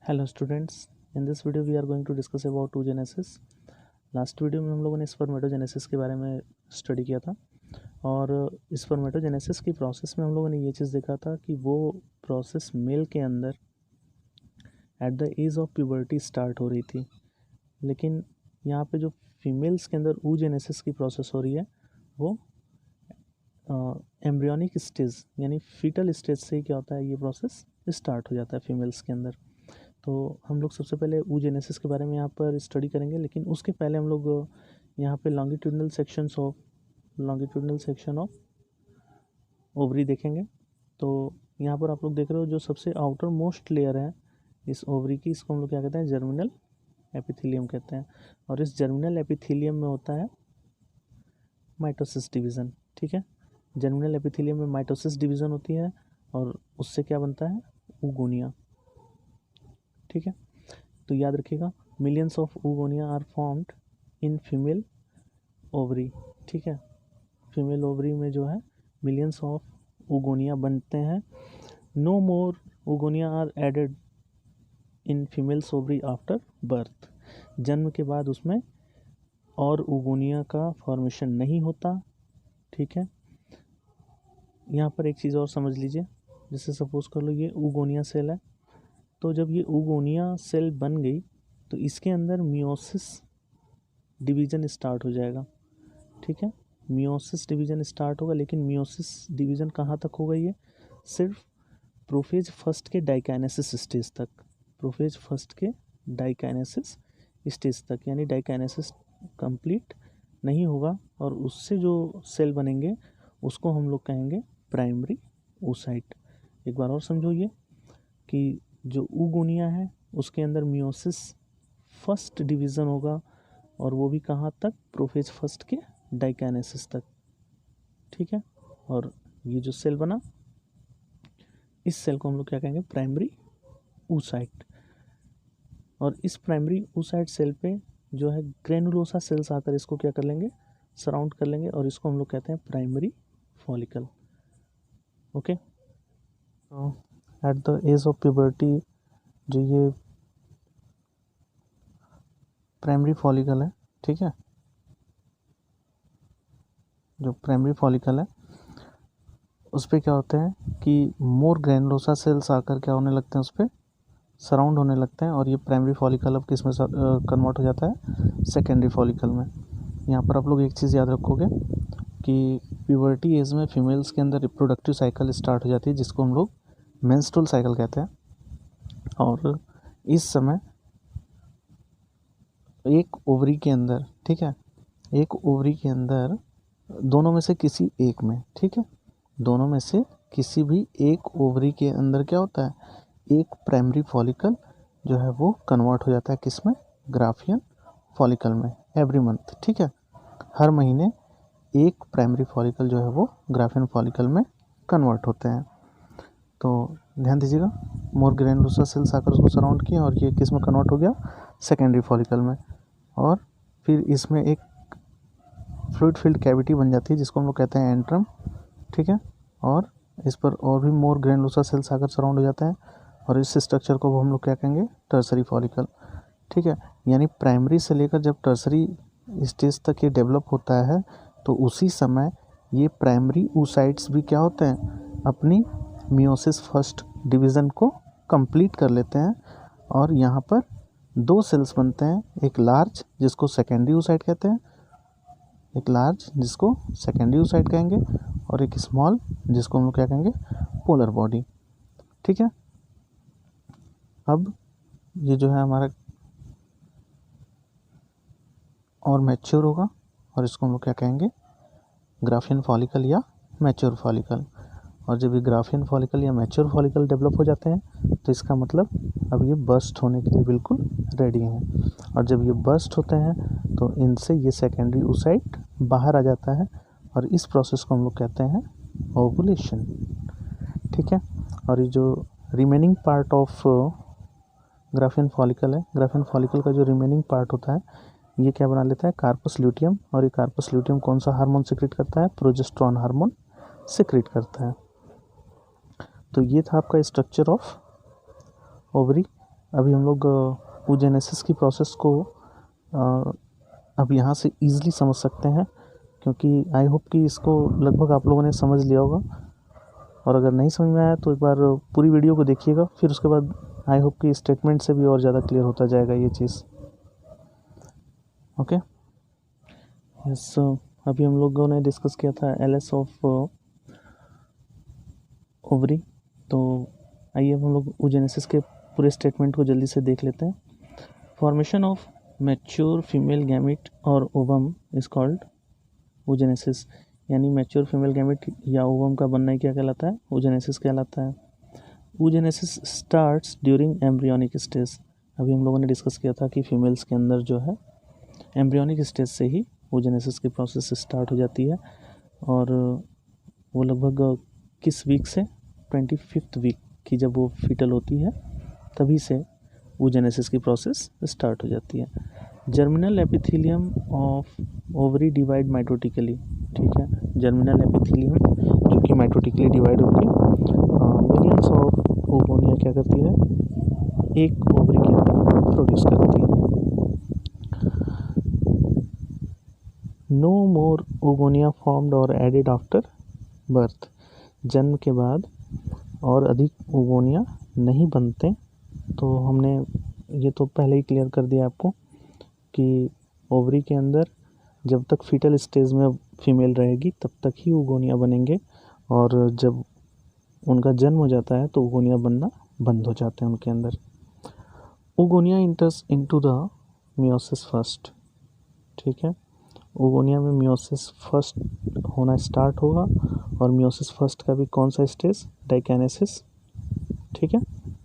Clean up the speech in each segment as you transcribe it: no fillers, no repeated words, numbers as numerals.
Hello students, in this video we are going to discuss about oogenesis। Last video में हम लोगों ने spermatogenesis के बारे में स्टडी किया था और स्पर्मेटोजेनेसिस की प्रोसेस में हम लोगों ने ये चीज़ देखा था कि वो प्रोसेस मेल के अंदर at the age of puberty start हो रही थी, लेकिन यहाँ पे जो फीमेल्स के अंदर oogenesis की प्रोसेस हो रही है वो एम्ब्रियोनिक स्टेज यानी फीटल स्टेज से ही क्या होता है, ये प्रोसेस स्टार्ट हो जाता है फीमेल्स के अंदर। तो हम लोग सबसे पहले oogenesis के बारे में यहाँ पर स्टडी करेंगे, लेकिन उसके पहले हम लोग यहाँ पे लॉन्गिट्यूडनल सेक्शन ऑफ ओवरी देखेंगे। तो यहाँ पर आप लोग देख रहे हो जो सबसे आउटर मोस्ट लेयर है इस ओवरी की, इसको हम लोग क्या कहते हैं, जर्मिनल एपिथेलियम कहते हैं। और इस जर्मिनल एपिथेलियम में होता है माइटोसिस डिवीज़न। ठीक है, जर्मिनल एपिथेलियम में माइटोसिस डिवीज़न होती है और उससे क्या बनता है, oogonia। ठीक है, तो याद रखिएगा, millions of oogonia are formed in female ovary. ठीक है, फीमेल ओवरी में जो है मिलियंस ऑफ oogonia बनते हैं। No more oogonia are added in females ovary after birth. जन्म के बाद उसमें और oogonia का फॉर्मेशन नहीं होता। ठीक है, यहाँ पर एक चीज़ और समझ लीजिए, जैसे सपोज कर लो ये oogonia सेल है, तो जब ये oogonia सेल बन गई तो इसके अंदर मियोसिस डिवीज़न स्टार्ट हो जाएगा। ठीक है, मियोसिस डिवीज़न स्टार्ट होगा, लेकिन मियोसिस डिवीज़न कहाँ तक होगा, ये सिर्फ प्रोफेज फर्स्ट के डाइकाइनेसिस स्टेज तक, प्रोफेज फर्स्ट के डाइकाइनेसिस स्टेज तक, यानी डाइकाइनेसिस कंप्लीट नहीं होगा और उससे जो सेल बनेंगे उसको हम लोग कहेंगे प्राइमरी oocyte। एक बार और समझो ये कि जो oogonia है उसके अंदर मियोसिस फर्स्ट डिवीज़न होगा और वो भी कहाँ तक, प्रोफेज फर्स्ट के डाइकाइनेसिस तक। ठीक है, और ये जो सेल बना इस सेल को हम लोग क्या कहेंगे, प्राइमरी oocyte। और इस प्राइमरी oocyte सेल पे जो है ग्रेनुलोसा सेल्स आकर इसको क्या कर लेंगे, सराउंड कर लेंगे और इसको हम लोग कहते हैं primary follicle. Okay, at the age of puberty जो ये प्राइमरी फॉलिकल है, ठीक है, जो प्राइमरी फॉलिकल है उस पर क्या होता है कि मोर ग्रेनुलोसा सेल्स आकर क्या होने लगते हैं, उस पर सराउंड होने लगते हैं और ये प्राइमरी फॉलिकल अब किस में कन्वर्ट हो जाता है, सेकेंडरी फॉलिकल में। यहाँ पर आप लोग एक चीज़ याद रखोगे कि प्यूबर्टी एज में फीमेल्स के अंदर रिप्रोडक्टिव साइकिल स्टार्ट हो जाती है, जिसको हम लोग मेंस्ट्रुअल साइकिल कहते हैं। और इस समय एक ओवरी के अंदर, ठीक है, एक ओवरी के अंदर दोनों में से किसी एक में, ठीक है, दोनों में से किसी भी एक ओवरी के अंदर क्या होता है, एक प्राइमरी फॉलिकल जो है वो कन्वर्ट हो जाता है किस में, ग्राफियन फॉलिकल में, एवरी मंथ। ठीक है, हर महीने एक प्राइमरी फॉलिकल जो है वो ग्राफियन फॉलिकल में कन्वर्ट होते हैं। तो ध्यान दीजिएगा, मोर ग्रेनुलोसा सेल्स आकर उसको सराउंड किया और ये किस में कन्वर्ट हो गया, सेकेंडरी फॉलिकल में। और फिर इसमें एक फ्लूइड फिल्ड कैविटी बन जाती है जिसको हम लोग कहते हैं एंट्रम। ठीक है, और इस पर और भी मोर ग्रेनुलोसा सेल्स आकर सराउंड हो जाते हैं और इस स्ट्रक्चर को हम लोग क्या कहेंगे, टर्सरी फॉलिकल। ठीक है, यानी प्राइमरी से लेकर जब टर्सरी स्टेज तक ये डेवलप होता है तो उसी समय ये प्राइमरी oocytes भी क्या होते हैं, अपनी मियोसिस फर्स्ट डिवीज़न को कंप्लीट कर लेते हैं और यहाँ पर दो सेल्स बनते हैं, एक लार्ज जिसको सेकेंडरी oocyte कहते हैं, एक लार्ज जिसको सेकेंडरी oocyte कहेंगे और एक स्मॉल जिसको हम लोग क्या कहेंगे, पोलर बॉडी। ठीक है, अब ये जो है हमारा और मैच्योर होगा और इसको हम लोग क्या कहेंगे, ग्राफियन फॉलिकल या मैच्योर फॉलिकल। और जब ये ग्राफियन फॉलिकल या मैच्योर फॉलिकल डेवलप हो जाते हैं तो इसका मतलब अब ये बर्स्ट होने के लिए बिल्कुल रेडी हैं। और जब ये बर्स्ट होते हैं तो इनसे ये सेकेंडरी oocyte बाहर आ जाता है और इस प्रोसेस को हम लोग कहते हैं ओवुलेशन। ठीक है, और ये जो remaining part of Graafian follicle है, ग्राफियन फॉलिकल का जो रिमेनिंग पार्ट होता है ये क्या बना लेता है, कार्पस ल्यूटियम। और ये कार्पस ल्यूटियम कौन सा हार्मोन सिक्रेट करता है, प्रोजेस्टेरोन हार्मोन सिक्रेट करता है। तो ये था आपका स्ट्रक्चर ऑफ ओवरी। अभी हम लोग oogenesis की प्रोसेस को अब यहाँ से ईज़िली समझ सकते हैं, क्योंकि आई होप कि इसको लगभग आप लोगों ने समझ लिया होगा। और अगर नहीं समझ में आया तो एक बार पूरी वीडियो को देखिएगा, फिर उसके बाद आई होप कि स्टेटमेंट से भी और ज़्यादा क्लियर होता जाएगा ये चीज़। ओके, यस, अभी हम लोगों ने डिस्कस किया था एलएस ऑफ ओवरी। तो आइए अब हम लोग oogenesis के पूरे स्टेटमेंट को जल्दी से देख लेते हैं। Formation of mature female gamete और ओवम इज कॉल्ड oogenesis, यानी मैच्योर फीमेल गैमेट या ओवम का बनना ही क्या कहलाता है? oogenesis कहलाता है। oogenesis starts during embryonic stage. अभी हम लोगों ने डिस्कस किया था कि फीमेल्स के अंदर जो है एम्ब्रियोनिक स्टेज से ही oogenesis की प्रोसेस स्टार्ट हो जाती है, और वो लगभग किस वीक से? 25th वीक की जब वो फीटल होती है तभी से oogenesis की प्रोसेस स्टार्ट हो जाती है। Germinal epithelium of ovary divide mitotically, ठीक है, जर्मिनल एपिथेलियम जो कि माइटोटिकली डिवाइड होकर मिलियंस ऑफ ओगोनिया क्या करती है? एक ओवरी के अंदर प्रोड्यूस करती है। नो मोर ओगोनिया फॉर्म्ड और एडेड आफ्टर बर्थ, जन्म के बाद और अधिक ओगोनिया नहीं बनते। तो हमने ये तो पहले ही क्लियर कर दिया आपको कि ओवरी के अंदर जब तक फीटल स्टेज में फीमेल रहेगी तब तक ही ओगोनिया बनेंगे, और जब उनका जन्म हो जाता है तो ओगोनिया बनना बंद हो जाते हैं उनके अंदर। Oogonia इंटर्स into the meiosis first, ठीक है, ओगोनिया में मियोसिस फर्स्ट होना स्टार्ट होगा, और मियोसिस फर्स्ट का भी कौन सा स्टेज? डाइकेनेसिस, ठीक है,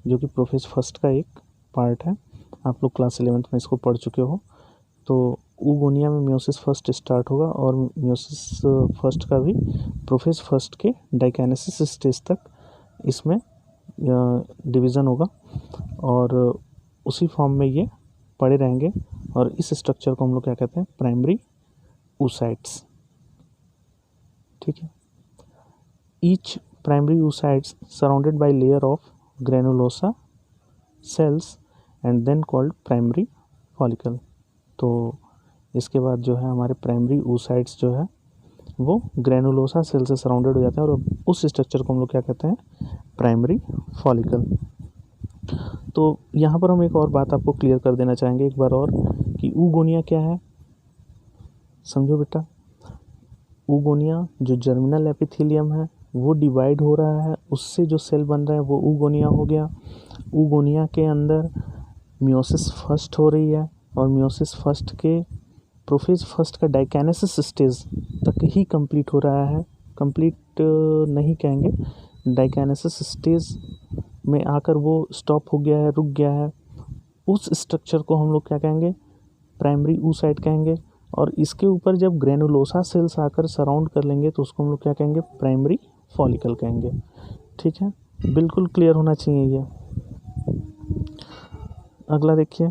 जो कि प्रोफेज फर्स्ट का एक पार्ट है। आप लोग क्लास 11th में इसको पढ़ चुके हो। तो oogonia में मियोसिस फर्स्ट स्टार्ट होगा, और मियोसिस फर्स्ट का भी प्रोफेज फर्स्ट के डाइकेनेसिस स्टेज तक इसमें डिवीज़न होगा, और उसी फॉर्म में ये पड़े रहेंगे। और इस स्ट्रक्चर को हम लोग क्या कहते हैं? प्राइमरी oocytes, ठीक है। Each primary oocytes surrounded by layer of granulosa cells and then called primary follicle. तो इसके बाद जो है हमारे प्राइमरी oocytes जो है वो ग्रेनुलोसा सेल से सराउंडेड हो जाते हैं, और उस स्ट्रक्चर को हम लोग क्या कहते हैं? Primary follicle. तो यहाँ पर हम एक और बात आपको क्लियर कर देना चाहेंगे एक बार और, कि oogonia क्या है? समझो बेटा, oogonia जो जर्मिनल एपिथेलियम है वो डिवाइड हो रहा है, उससे जो सेल बन रहा है वो oogonia हो गया। oogonia के अंदर मियोसिस फर्स्ट हो रही है, और मियोसिस फर्स्ट के प्रोफेज फर्स्ट का डाइकेनेसिस स्टेज तक ही कंप्लीट हो रहा है। कंप्लीट नहीं कहेंगे, डाइकेनेसिस स्टेज में आकर वो स्टॉप हो गया है, रुक गया है। उस स्ट्रक्चर को हम लोग क्या कहेंगे? प्राइमरी oocyte कहेंगे। और इसके ऊपर जब ग्रेनुलोसा सेल्स आकर सराउंड कर लेंगे तो उसको हम लोग क्या कहेंगे? प्राइमरी फॉलिकल कहेंगे, ठीक है। बिल्कुल क्लियर होना चाहिए ये। अगला देखिए,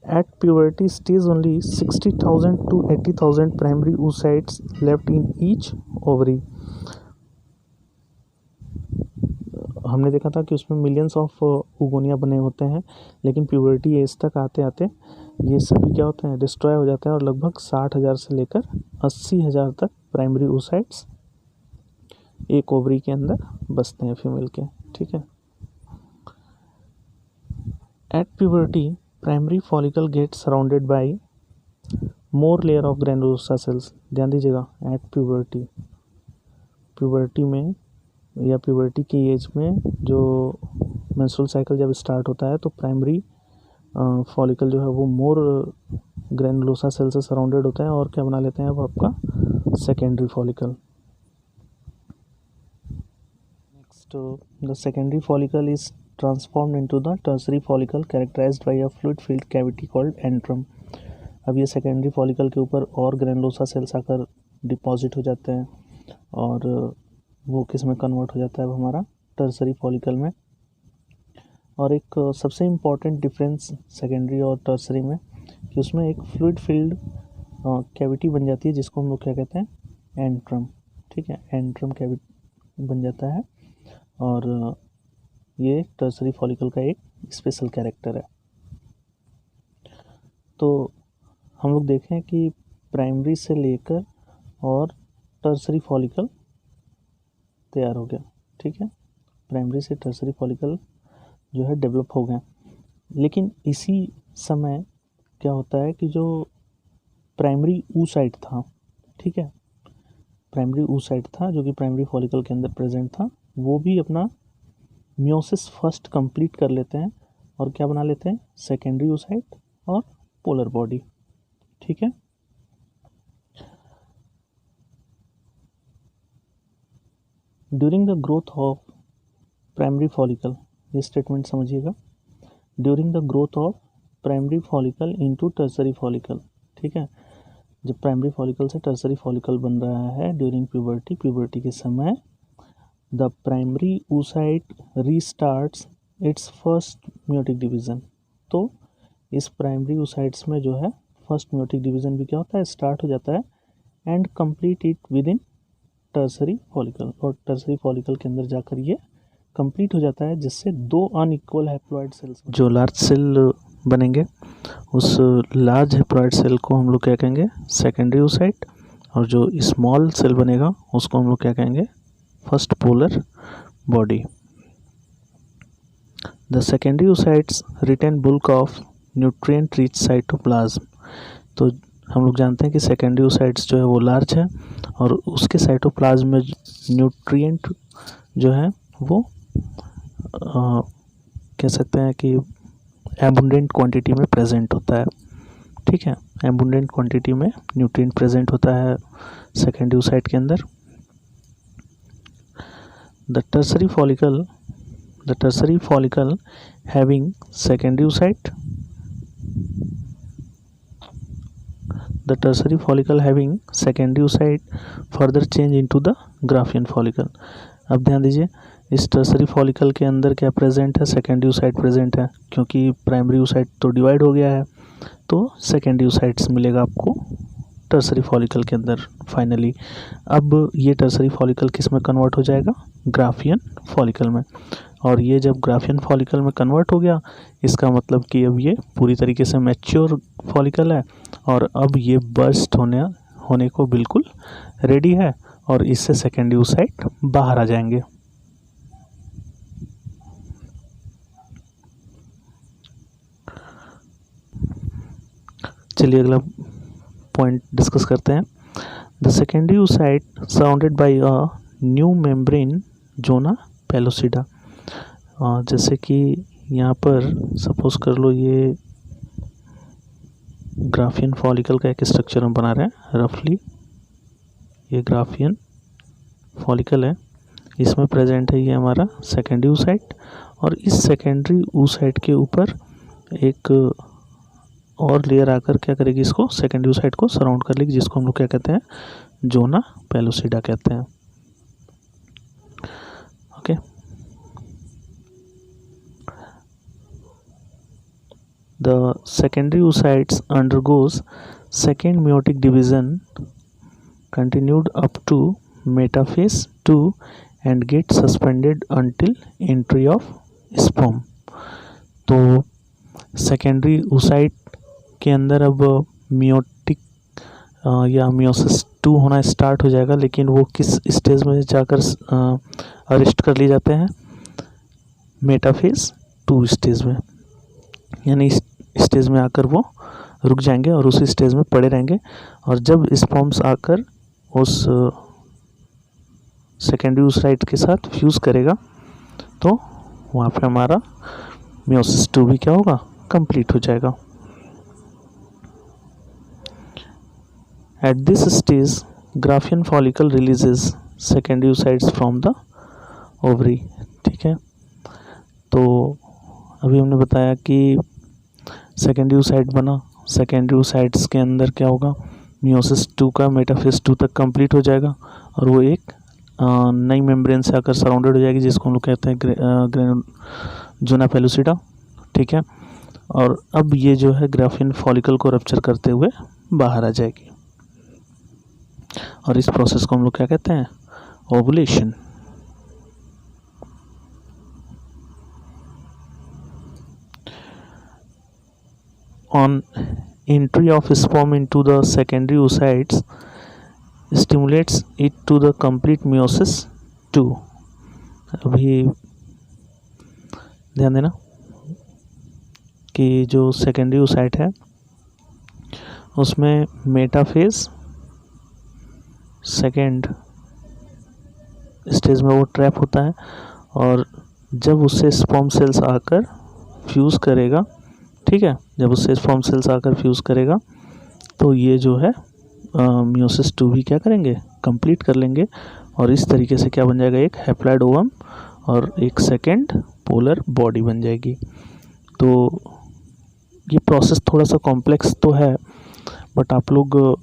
at puberty stage only 60,000 to 80,000 primary oocytes left in each ovary. हमने देखा था कि उसमें मिलियंस ऑफ oogonia बने होते हैं, लेकिन प्यूबर्टी एज तक आते आते ये सभी क्या होते हैं? डिस्ट्रॉय हो जाते हैं, और लगभग 60,000 से लेकर 80,000 तक प्राइमरी oocytes एक ओवरी के अंदर बसते हैं फीमेल के, ठीक है। At puberty primary follicle get surrounded by more layer of granulosa sales. ध्यान दीजिएगा, एट प्यूबर्टी, प्यूबर्टी में या प्यूबर्टी की एज में जो मेंस्ट्रुअल साइकिल जब स्टार्ट होता है तो प्राइमरी फॉलिकल जो है वो मोर ग्रेनुलोसा सेल से सराउंडेड होता है, और क्या बना लेते हैं वो आपका secondary follicle. Next, the secondary follicle is transformed into the tertiary follicle characterized by a fluid filled cavity called antrum. अब ये सेकेंडरी फॉलिकल के ऊपर और ग्रेनुलोसा सेल्स आकर डिपॉजिट हो जाते हैं, और वो किस में कन्वर्ट हो जाता है? वो हमारा टर्सरी फॉलिकल में। और एक सबसे इम्पॉर्टेंट डिफरेंस सेकेंडरी और टर्सरी में कि उसमें एक फ्लूइड फिल्ड कैविटी बन जाती है, जिसको हम लोग क्या कहते हैं? एंट्रम, ठीक है, एंट्रम कैविटी बन जाता है। और ये टर्सरी फॉलिकल का एक स्पेशल कैरेक्टर है। तो हम लोग देखें कि प्राइमरी से लेकर और टर्सरी फॉलिकल तैयार हो गया, ठीक है, प्राइमरी से टर्सरी फॉलिकल जो है डेवलप हो गया। लेकिन इसी समय क्या होता है कि जो प्राइमरी oocyte था, ठीक है, प्राइमरी oocyte था जो कि प्राइमरी फॉलिकल के अंदर प्रेजेंट था, वो भी अपना मियोसिस फर्स्ट कंप्लीट कर लेते हैं और क्या बना लेते हैं, सेकेंडरी oocyte और पोलर बॉडी, ठीक है। During the growth of primary follicle, ये स्टेटमेंट समझिएगा, during the growth of primary follicle into tertiary follicle, ठीक है, जब प्राइमरी फॉलिकल से टर्सरी फॉलिकल बन रहा है ड्यूरिंग प्यूबर्टी, प्यूबर्टी के समय the primary oocyte restarts its first meiotic division. तो इस प्राइमरी oocytes में जो है फर्स्ट म्योटिक डिवीज़न भी क्या होता है, स्टार्ट हो जाता है and complete it with in tertiary follicle, और टर्सरी फॉलिकल के अंदर जाकर ये कंप्लीट हो जाता है, जिससे दो अनइक्वल हैप्लॉइड सेल्स जो लार्ज सेल बनेंगे, उस लार्ज हैप्लॉइड सेल को हम लोग क्या कहेंगे, सेकेंडरी oocyte, और जो स्मॉल सेल बनेगा उसको हम लोग क्या कहेंगे, first polar body. The secondary oocytes retain bulk of nutrient rich cytoplasm. तो हम लोग जानते हैं कि सेकेंडरी oocytes जो है वो लार्ज है और उसके साइटोप्लाज्म में न्यूट्रिएंट जो है वो कह सकते हैं कि एबुंडेंट क्वांटिटी में प्रेजेंट होता है, ठीक है, एबुंडेंट क्वांटिटी में न्यूट्रिएंट प्रेजेंट होता है सेकेंडरी oocyte के अंदर। The tertiary follicle having secondary oocyte, the tertiary follicle having secondary oocyte further change into the Graafian follicle। अब ध्यान दीजिए, इस टर्सरी फॉलिकल के अंदर क्या प्रेजेंट है, सेकेंडरी oocyte प्रेजेंट है, क्योंकि प्राइमरी oocyte तो डिवाइड हो गया है, तो सेकेंडरी oocytes मिलेगा आपको टर्सरी फॉलिकल के अंदर फाइनली। अब ये टर्सरी फॉलिकल किस में कन्वर्ट हो जाएगा, ग्राफियन फॉलिकल में, और ये जब ग्राफियन फॉलिकल में कन्वर्ट हो गया, इसका मतलब कि अब ये पूरी तरीके से मैच्योर फॉलिकल है और अब ये बर्स्ट होने को बिल्कुल रेडी है, और इससे सेकेंडरी oocyte बाहर आ जाएंगे। चलिए अगला पॉइंट डिस्कस करते हैं। The secondary oocyte surrounded by a new membrane zona pellucida. जैसे कि यहाँ पर सपोज कर लो ये ग्राफियन फॉलिकल का एक स्ट्रक्चर हम बना रहे हैं रफली, ये ग्राफियन फॉलिकल है, इसमें प्रेजेंट है ये हमारा सेकेंडरी oocyte, और इस सेकेंडरी oocyte के ऊपर एक और लेयर आकर क्या करेगी, इसको सेकेंडरी oocyte को सराउंड कर लेगी, जिसको हम लोग क्या कहते हैं, जोना पेलोसिडा कहते हैं। Okay, the secondary oocytes undergoes second meiotic division continued up to metaphase 2 and get suspended until entry of sperm। तो सेकेंडरी oocyte के अंदर अब मियोटिक या मियोसिस 2 होना स्टार्ट हो जाएगा, लेकिन वो किस स्टेज में जाकर अरेस्ट कर लिए जाते हैं, मेटाफेज 2 स्टेज में, यानी इस स्टेज में आकर वो रुक जाएंगे और उसी स्टेज में पड़े रहेंगे, और जब स्पर्म्स आकर उस सेकेंडरी oocyte के साथ फ्यूज़ करेगा तो वहाँ पे हमारा मियोसिस 2 भी क्या होगा, कंप्लीट हो जाएगा। At this stage Graafian follicle releases secondary oocytes from the ovary, ठीक है। तो अभी हमने बताया कि सेकेंडरी oocyte बना, सेकेंडरी oocytes के अंदर क्या होगा, मियोसिस 2 का मेटाफेज 2 तक कंप्लीट हो जाएगा और वो एक नई मेम्ब्रेन से आकर सराउंडेड हो जाएगी, जिसको हम लोग कहते हैं जोना पेलोसिडा, ठीक है। और अब ये जो है ग्राफियन फॉलिकल को रप्चर करते हुए बाहर आ जाएगी, और इस प्रोसेस को हम लोग क्या कहते हैं, ovulation. on entry of sperm into the secondary oocytes stimulates it to the complete meiosis 2. अभी ध्यान देना कि जो सेकेंडरी oocyte है उसमें मेटाफेज सेकेंड स्टेज में वो ट्रैप होता है, और जब उससे स्पर्म सेल्स आकर फ्यूज़ करेगा, ठीक है, जब उससे स्पर्म सेल्स आकर फ्यूज़ करेगा तो ये जो है मियोसिस 2 भी क्या करेंगे, कंप्लीट कर लेंगे, और इस तरीके से क्या बन जाएगा, एक हैप्लॉइड ओवम और एक सेकेंड पोलर बॉडी बन जाएगी। तो ये प्रोसेस थोड़ा सा कॉम्प्लेक्स तो है, बट आप लोग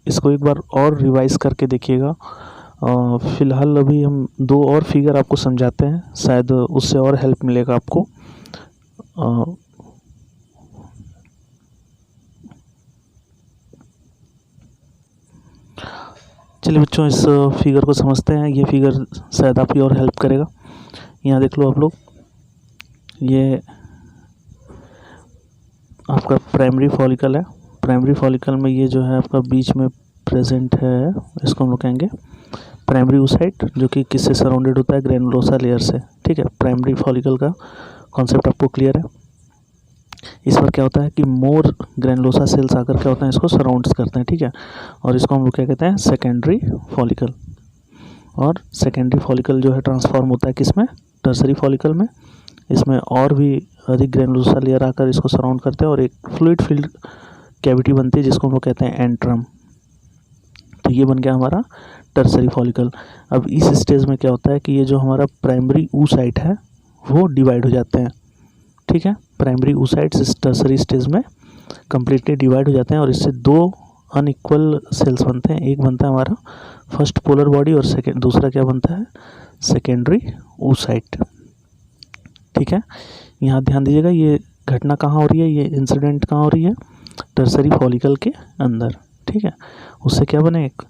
इसको एक बार और रिवाइज करके देखिएगा। फ़िलहाल अभी हम 2 और फिगर आपको समझाते हैं, शायद उससे और हेल्प मिलेगा आपको। चलिए बच्चों, इस फिगर को समझते हैं। ये फिगर शायद आपकी और हेल्प करेगा। यहाँ देख लो आप लोग, ये आपका प्राइमरी फॉलिकल है। प्राइमरी फॉलिकल में ये जो है आपका बीच में प्रेजेंट है, इसको हम लोग कहेंगे प्राइमरी oocyte, जो कि किससे सराउंडेड होता है, ग्रैनुलोसा लेयर से, ठीक है। प्राइमरी फॉलिकल का कॉन्सेप्ट आपको क्लियर है। इस पर क्या होता है कि मोर ग्रैनुलोसा सेल्स आकर क्या होता है, इसको सराउंड्स करते हैं, ठीक है, और इसको हम लोग क्या कहते हैं, सेकेंडरी फॉलिकल। और सेकेंडरी फॉलिकल जो है ट्रांसफॉर्म होता है किसमें, टर्सरी फॉलिकल में। इसमें और भी अधिक ग्रैनुलोसा लेयर आकर इसको सराउंड करते हैं और एक फ्लूइड फील्ड कैविटी बनती है जिसको हम लोग कहते हैं एंट्रम। तो ये बन गया हमारा टर्सरी फॉलिकल। अब इस स्टेज में क्या होता है कि ये जो हमारा प्राइमरी oocyte है वो डिवाइड हो जाते हैं, ठीक है। प्राइमरी oocytes इस टर्सरी स्टेज में कम्प्लीटली डिवाइड हो जाते हैं और इससे 2 अनइक्वल सेल्स बनते हैं। एक बनता है हमारा फर्स्ट पोलर बॉडी और दूसरा क्या बनता है, सेकेंडरी oocyte, ठीक है। यहाँ ध्यान दीजिएगा, ये घटना कहाँ हो रही है, ये इंसिडेंट कहाँ हो रही है, टर्सरी फॉलिकल के अंदर, ठीक है। उससे क्या बने, एक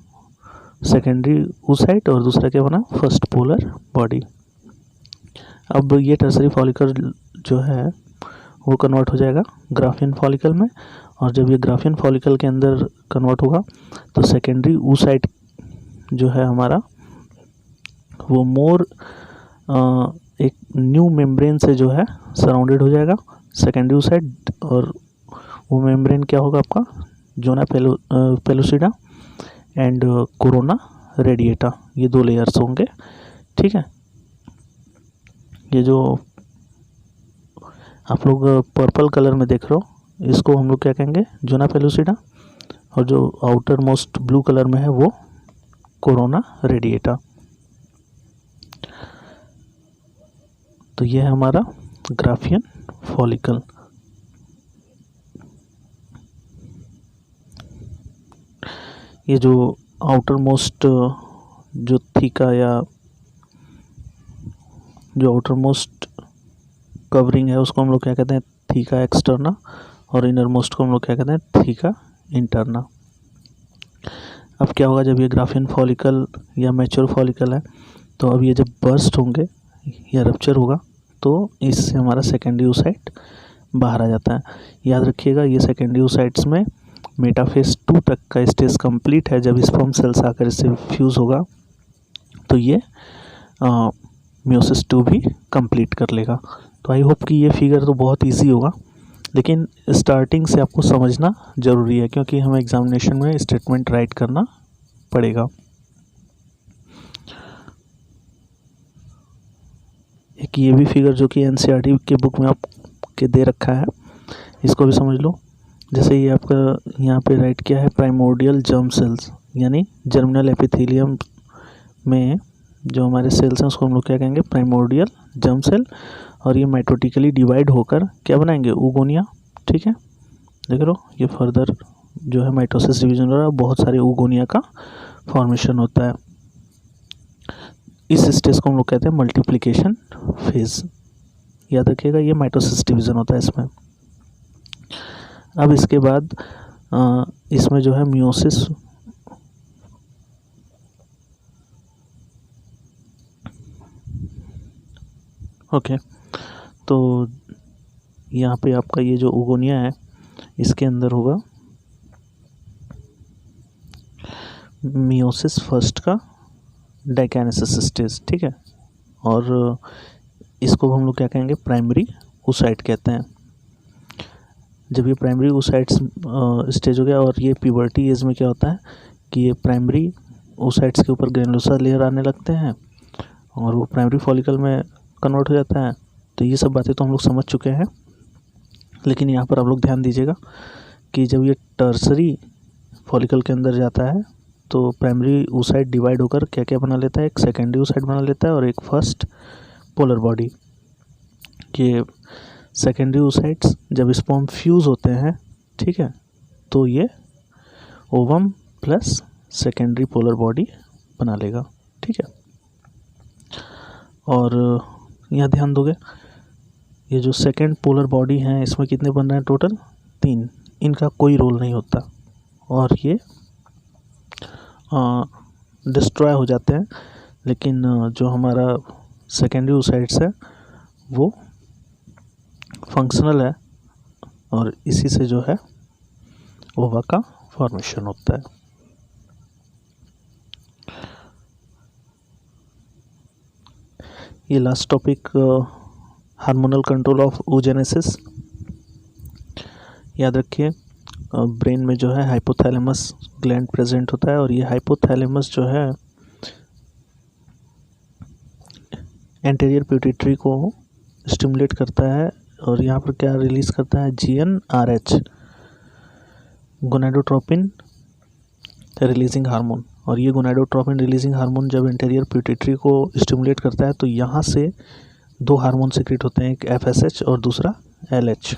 सेकेंडरी oocyte और दूसरा क्या बना, फर्स्ट पोलर बॉडी। अब ये टर्सरी फॉलिकल जो है वो कन्वर्ट हो जाएगा ग्राफियन फॉलिकल में, और जब ये ग्राफियन फॉलिकल के अंदर कन्वर्ट होगा तो सेकेंडरी oocyte जो है हमारा वो मोर एक न्यू मेम्ब्रेन से जो है सराउंडेड हो जाएगा सेकेंडरी oocyte, और वो मेम्ब्रेन क्या होगा आपका, zona pellucida and corona radiata, ये 2 लेयर्स होंगे, ठीक है। ये जो आप लोग पर्पल कलर में देख रहे हो इसको हम लोग क्या कहेंगे, जोना पेलुसिडा, और जो आउटर मोस्ट ब्लू कलर में है वो कोरोना रेडिएटा। तो ये है हमारा ग्राफियन फॉलिकल। ये जो आउटर मोस्ट जो थीका या जो आउटर मोस्ट कवरिंग है उसको हम लोग क्या कहते हैं, थीका एक्सटर्ना, और इनर मोस्ट को हम लोग क्या कहते हैं, थीका इंटरना। अब क्या होगा, जब ये ग्राफियन फॉलिकल या मैच्योर फॉलिकल है तो अब ये जब बर्स्ट होंगे या रप्चर होगा तो इससे हमारा सेकेंडरी oocyte बाहर आ जाता है। याद रखिएगा, ये सेकेंडरी oocytes में मेटाफेज 2 तक का स्टेज कंप्लीट है। जब स्पर्म सेल्स आकर इससे फ्यूज़ होगा तो ये मियोसिस 2 भी कंप्लीट कर लेगा। तो आई होप कि ये फिगर तो बहुत इजी होगा, लेकिन स्टार्टिंग से आपको समझना ज़रूरी है क्योंकि हमें एग्जामिनेशन में स्टेटमेंट राइट करना पड़ेगा। एक ये भी फिगर जो कि एनसीईआरटी के बुक में आपके दे रखा है, इसको भी समझ लो। जैसे ये आपका यहाँ पे राइट किया है, प्राइमोर्डियल जर्म सेल्स, यानी जर्मिनल एपिथेलियम में जो हमारे सेल्स हैं उसको हम लोग क्या कहेंगे, प्राइमोर्डियल जर्म सेल, और ये माइटोटिकली डिवाइड होकर क्या बनाएंगे, ऊगोनिया, ठीक है। देख लो, ये फर्दर जो है माइटोसिस डिवीजन हो रहा है, बहुत सारे ऊगोनिया का फॉर्मेशन होता है। इस स्टेज को हम लोग कहते हैं मल्टीप्लिकेशन फेज। याद रखिएगा, ये माइटोसिस डिवीजन होता है इसमें। अब इसके बाद इसमें जो है मियोसिस ओके। तो यहाँ पे आपका ये जो ऊगोनिया है इसके अंदर होगा मियोसिस फर्स्ट का डाइकाइनेसिस स्टेज, ठीक है। और इसको हम लोग क्या कहेंगे, प्राइमरी oocyte कहते हैं। जब ये प्राइमरी oocyte स्टेज हो गया और ये प्यूबर्टी एज में क्या होता है कि ये प्राइमरी oocytes के ऊपर ग्रेनुलोसा लेयर आने लगते हैं और वो प्राइमरी फॉलिकल में कन्वर्ट हो जाता है। तो ये सब बातें तो हम लोग समझ चुके हैं, लेकिन यहाँ पर आप लोग ध्यान दीजिएगा कि जब ये टर्सरी फॉलिकल के अंदर जाता है तो प्राइमरी oocyte डिवाइड होकर क्या क्या बना लेता है, एक सेकेंडरी oocyte बना लेता है और एक फर्स्ट पोलर बॉडी। ये सेकेंडरी oocytes जब स्पर्म फ्यूज़ होते हैं, ठीक है, तो ये ovum plus secondary polar body बना लेगा, ठीक है। और यहाँ ध्यान दोगे, ये जो सेकेंड पोलर बॉडी हैं इसमें कितने बन रहे हैं टोटल, 3। इनका कोई रोल नहीं होता और ये डिस्ट्रॉय हो जाते हैं, लेकिन जो हमारा सेकेंडरी oocytes है वो फंक्शनल है और इसी से जो है ओवा का फॉर्मेशन होता है। ये last topic hormonal control of oogenesis। याद रखिए, ब्रेन में जो है हाइपोथैलेमस ग्लैंड प्रेजेंट होता है और ये हाइपोथैलेमस जो है एंटीरियर पिट्यूटरी को स्टिमुलेट करता है और यहाँ पर क्या रिलीज़ करता है, GnRH, गोनाडोट्रोपिन रिलीजिंग हार्मोन। और ये गोनाडोट्रोपिन रिलीजिंग हार्मोन जब एंटीरियर पिट्यूटरी को स्टिमुलेट करता है तो यहाँ से 2 हार्मोन सीक्रेट होते हैं, एक FSH और दूसरा LH।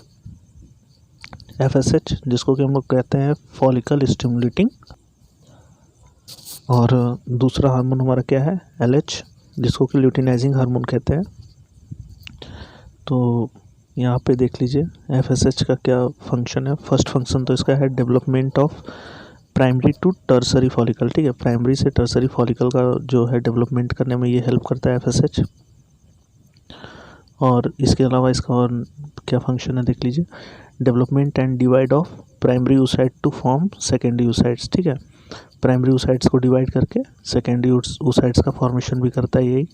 FSH जिसको कि हम लोग कहते हैं फॉलिकल स्टिमुलेटिंग, और दूसरा हार्मोन हमारा क्या है, LH, जिसको कि ल्यूटिनाइजिंग हार्मोन कहते हैं। तो यहाँ पे देख लीजिए FSH का क्या फंक्शन है। फर्स्ट फंक्शन तो इसका है development of primary to tertiary follicle, ठीक है। प्राइमरी से टर्सरी फॉलिकल का जो है डेवलपमेंट करने में ये हेल्प करता है FSH। और इसके अलावा इसका और क्या फंक्शन है देख लीजिए, development and divide of primary oocyte to form secondary oocytes, ठीक है। प्राइमरी oocytes को डिवाइड करके सेकेंडरी oocytes का फॉर्मेशन भी करता है, यही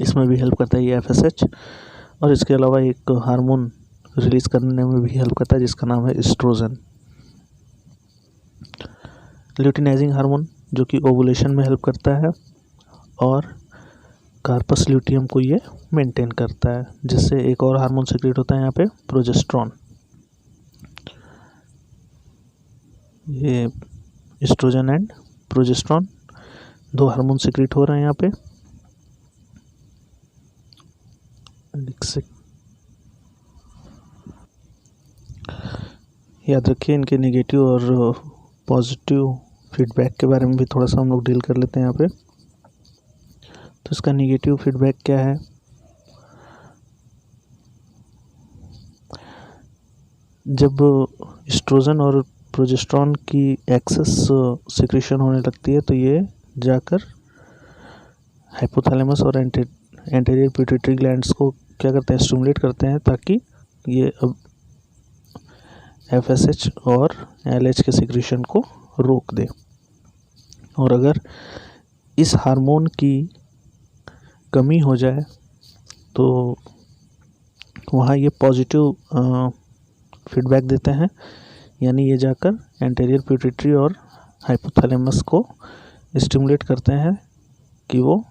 इसमें भी हेल्प करता है ये FSH। और इसके अलावा एक हार्मोन रिलीज़ करने में भी हेल्प करता है जिसका नाम है एस्ट्रोजन। ल्यूटिनाइजिंग हार्मोन जो कि ओवुलेशन में हेल्प करता है और कार्पस ल्यूटियम को ये मेंटेन करता है, जिससे एक और हार्मोन सीक्रेट होता है यहाँ पे, प्रोजेस्ट्रॉन। ये estrogen and progesterone 2 hormone secrete हो रहे हैं यहाँ पे। याद रखिए, इनके नेगेटिव और पॉजिटिव फीडबैक के बारे में भी थोड़ा सा हम लोग डील कर लेते हैं यहाँ पे। तो इसका नेगेटिव फीडबैक क्या है, जब एस्ट्रोजन और प्रोजेस्ट्रॉन की एक्सेस सिक्रेशन होने लगती है तो ये जाकर हाइपोथैलेमस और एंटीरियर पिट्यूटरी ग्लैंड्स को क्या करते हैं, स्टिमुलेट करते हैं, ताकि ये अब FSH और LH के सिक्रेशन को रोक दे। और अगर इस हार्मोन की कमी हो जाए तो वहाँ ये पॉजिटिव फीडबैक देते हैं, यानी ये जाकर एंटीरियर पिट्यूटरी और हाइपोथैलेमस को स्टिमुलेट करते हैं कि वो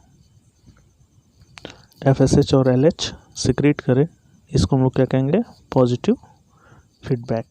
FSH और LH सिक्रेट करे। इसको हम लोग क्या कहेंगे, पॉजिटिव फीडबैक।